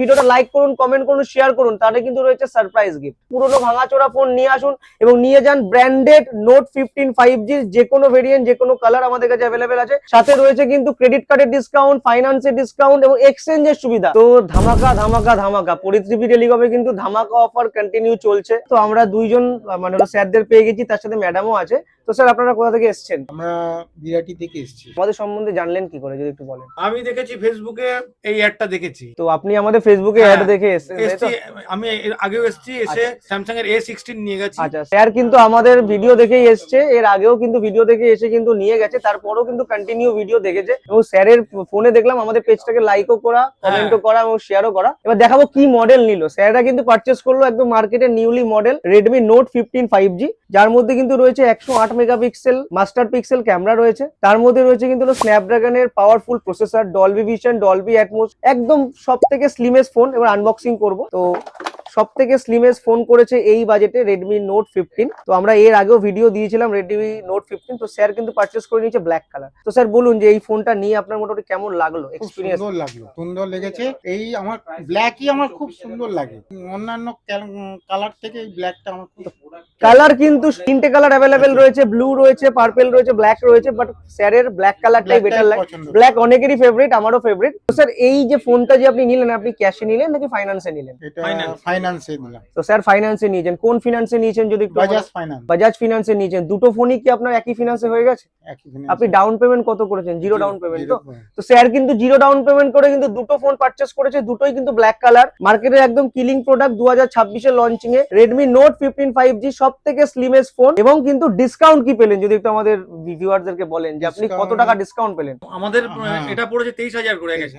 ভিডিওটা লাইক করুন, কমেন্ট করুন, শেয়ার করুন, তাহলে কিন্তু রয়েছে সারপ্রাইজ গিফট। পুরোনো ভাঙাচোরা ফোন নিয়ে আসুন এবং নিয়ে যান ব্র্যান্ডেড নোট 15 5G, যে কোনো ভেরিয়েন্ট, যে কোনো কালার আমাদের কাছে অ্যাভেলেবেল আছে। সাথে রয়েছে কিন্তু ক্রেডিট কার্ডের ডিসকাউন্ট, ফাইন্যান্সের ডিসকাউন্ট এবং এক্সচেঞ্জের সুবিধা। তো ধামাকা ধামাকা ধামাকা পরিত্রিপি টেলিকমে কিন্তু ধামাকা অফার কন্টিনিউ চলছে। তো আমরা দুইজন মানে স্যারদের পেয়ে গেছি, তার সাথে ম্যাডামও আছে। তো স্যার আপনারা কোথা থেকে এসেছেন? আমরা বিরাটি থেকে এসেছি। আমাদের সম্বন্ধে জানলেন কি করে, যদি একটু বলেন। আমি দেখেছি ফেসবুকে, এই অ্যাডটা দেখেছি। তো আপনি আমাদের ফেসবুকে অ্যাড দেখে এসেছেন, তাই তো? আমি এর আগেও এসেছি, এসে স্যামসাং এর A16 নিয়ে গেছি। আচ্ছা, স্যার কিন্তু আমাদের ভিডিও দেখেই এসছে, এর আগেও কিন্তু ভিডিও দেখে এসে কিন্তু নিয়ে গেছে, তারপরেও কিন্তু কন্টিনিউ ভিডিও দেখেছে এবং স্যারের ফোনে দেখলাম আমাদের পেজটাকে লাইকও করা, কমেন্টও করা এবং শেয়ারও করা। এবার দেখাবো কি মডেল নিল। স্যাররা কিন্তু পারচেজ করলো একদম মার্কেটের newly model Redmi Note 15 5G, যার মধ্যে কিন্তু রয়েছে 108 মেগাপিক্সেল মাস্টার পিক্সেল ক্যামেরা রয়েছে। তার মধ্যে রয়েছে কিন্তু স্ন্যাপড্রাগনের powerful processor, Dolby vision, Dolby atmos, একদম সব থেকে স্লিমেস্ট ফোন। এবার আনবক্সিং করব। তো সব থেকে স্লিমেস্ট ফোন করেছে এই বাজেটে Redmi Note 15। তো আমরা এর আগেও ভিডিও দিয়েছিলাম Redmi Note 15। তো স্যার কিন্তু পারচেজ করে নিয়েছে ব্ল্যাক কালার। তো স্যার বলুন যে এই ফোনটা নিয়ে আপনার মোটামুটি কেমন লাগলো এক্সপেরিয়েন্স? সুন্দর লাগলো, সুন্দর লেগেছে। এই আমার ব্ল্যাকই আমার খুব সুন্দর লাগে, অন্যান্য কালার থেকে এই ব্ল্যাকটা আমার খুব। কালার কিন্তু তিনটে কালার অ্যাভেলেবেল রয়েছে, ব্লু রয়েছে, পার্পল রয়েছে, ব্ল্যাক রয়েছে, বাট স্যারের ব্ল্যাক কালারটাই বেটার লাগে। ব্ল্যাক অনেকেরই ফেভারিট, আমারও ফেভারিট। তো স্যার এই যে ফোনটা যে আপনি নিলেন, আপনি ক্যাশে নিলেন নাকি ফাইন্যান্সে নিলেন? এটা ফাইন্যান্সে নিলাম। তো স্যার ফাইন্যান্সে নিয়েছেন, কোন ফিনান্সে নিয়েছেন যদি একটু? বাজাজ ফাইন্যান্স। বাজাজ ফিনান্সে নিয়েছেন। দুটো ফোনই কি আপনার একই ফিনান্সে হয়ে গেছে? একই ফিনান্স। আপনি ডাউন পেমেন্ট কত করেছেন? Zero down payment. তো স্যার কিন্তু জিরো ডাউন পেমেন্ট করে কিন্তু দুটো ফোন পারচেজ করেছে, দুটোই কিন্তু ব্ল্যাক কালার। মার্কেটের একদম কিলিং প্রোডাক্ট 2026 এর লঞ্চিং এ Redmi Note 15 5G, সব থেকে স্লিমেস্ট ফোন। এবং কিন্তু ডিসকাউন্ট কি পেলেন যদি একটু আমাদের ভিউয়ারদেরকে বলেন যে আপনি কত টাকা ডিসকাউন্ট পেলেন? আমাদের এটা পড়েছে 23,000 করে গেছে।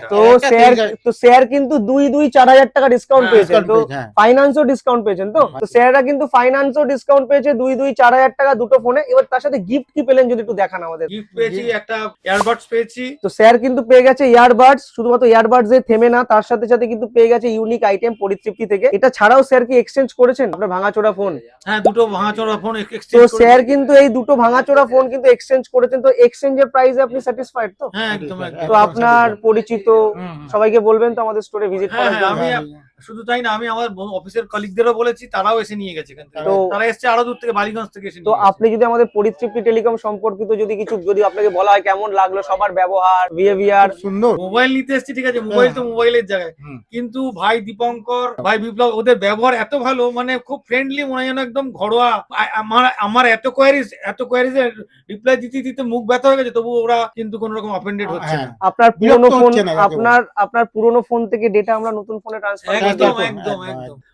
তো স্যার কিন্তু 2-4,000 টাকা ডিসকাউন্ট পেয়েছেন। তো ফাইন্যান্সও ডিসকাউন্ট পেয়েছেন। তো স্যাররা কিন্তু ফাইন্যান্সও ডিসকাউন্ট পেয়েছে 2-4,000 টাকা দুটো ফোনে। এবার তার সাথে গিফট কি পেলেন যদি একটু দেখান আমাদের। গিফট পেয়েছি, একটা ইয়ারবাডস পেয়েছি। তো স্যার কিন্তু পেয়ে গেছে ইয়ারবাডস। শুধুমাত্র ইয়ারবাডস এ থেমে না, তার সাথে সাথে কিন্তু পেয়ে গেছে ইউনিক আইটেম পরিতৃপ্তি থেকে। এটা ছাড়াও স্যার কি এক্সচেঞ্জ করেছেন আপনার ভাঙাচোরা ফোন? হ্যাঁ, দুটো ভাঙাচোরা ফোন এক্সচেঞ্জ তো করেছি। স্যার কিন্তু এই দুটো ভাঙাচোরা ফোন কিন্তু এক্সচেঞ্জ করেছেন। তো এক্সচেঞ্জের প্রাইসে আপনি স্যাটিসফাইড তো? হ্যাঁ, একদম। তো আপনার পরিচিত সবাইকে বলবেন তো আমাদের স্টোরে ভিজিট করার জন্য। আমি শুধু তাই না, আমি আমার অফিসের কলিগদেরও বলেছি, তারাও এসে নিয়ে গেছে। তো তারা এসেছে আরো দূর থেকে, বালিগঞ্জ থেকে এসে। তো আপনি যদি আমাদের পরিতৃপ্তি টেলিকম সম্পর্কিত যদি কিছু যদি আপনাকে বলা হয় কেমন লাগলো সবার ব্যবহার, বিহেভিয়ার? সুন্দর। মোবাইল নিতে এসেছি, ঠিক আছে, মোবাইল তো মোবাইলের জায়গায়, কিন্তু ভাই দীপঙ্কর, ভাই বিপ্লব, ওদের ব্যবহার এত ভালো, মানে খুব ফ্রেন্ডলি, মনে হয় যেন একদম ঘরোয়া। আমার এত কোয়ারিজ রিপ্লাই দিতে দিতে মুখ ব্যথা হয়ে গেছে, তবু ওরা কিন্তু কোনো রকম অফেন্ডেড হচ্ছে না। আপনার পুরনো ফোন, আপনার পুরনো ফোন থেকে ডেটা আমরা নতুন ফোনে ট্রান্সফার করতে। একদম।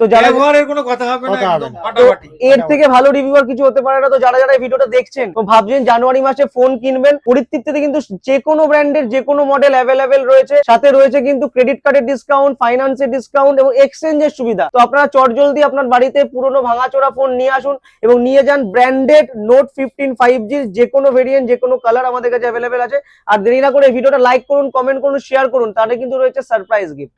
তো যারা ব্যবহারের কোনো কথা হবে না, একদম ফাটাফাটি। এর থেকে ভালো রিভিউয়ার কিছু হতে পারে না। তো যারা যারা এই ভিডিওটা দেখছেন তো ভাবছেন জানুয়ারি মাসে ফোন কিনবেন, পরিতৃপ্তিতে কিন্তু যে কোনো ব্র্যান্ডের যে কোনো মডেল অ্যাভেলেবেল রয়েছে। সাথে রয়েছে কিন্তু ক্রেডিট কার্ডের ডিসকাউন্ট, ফাইন্যান্সের ডিসকাউন্ট এবং এক্সচেঞ্জের সুবিধা। তো আপনারা চটজলদি আপনার বাড়িতে পুরনো ভাঙাচোরা ফোন নিয়ে আসুন এবং নিয়ে যান ব্র্যান্ডেড নোট 15 5G, যে কোনো ভেরিয়েন্ট, যে কোনো কালার আমাদের কাছে অ্যাভেলেবেল আছে। আর দেরি না করে ভিডিওটা লাইক করুন, কমেন্ট করুন, শেয়ার করুন, তাহলে কিন্তু রয়েছে সারপ্রাইজ গিফট।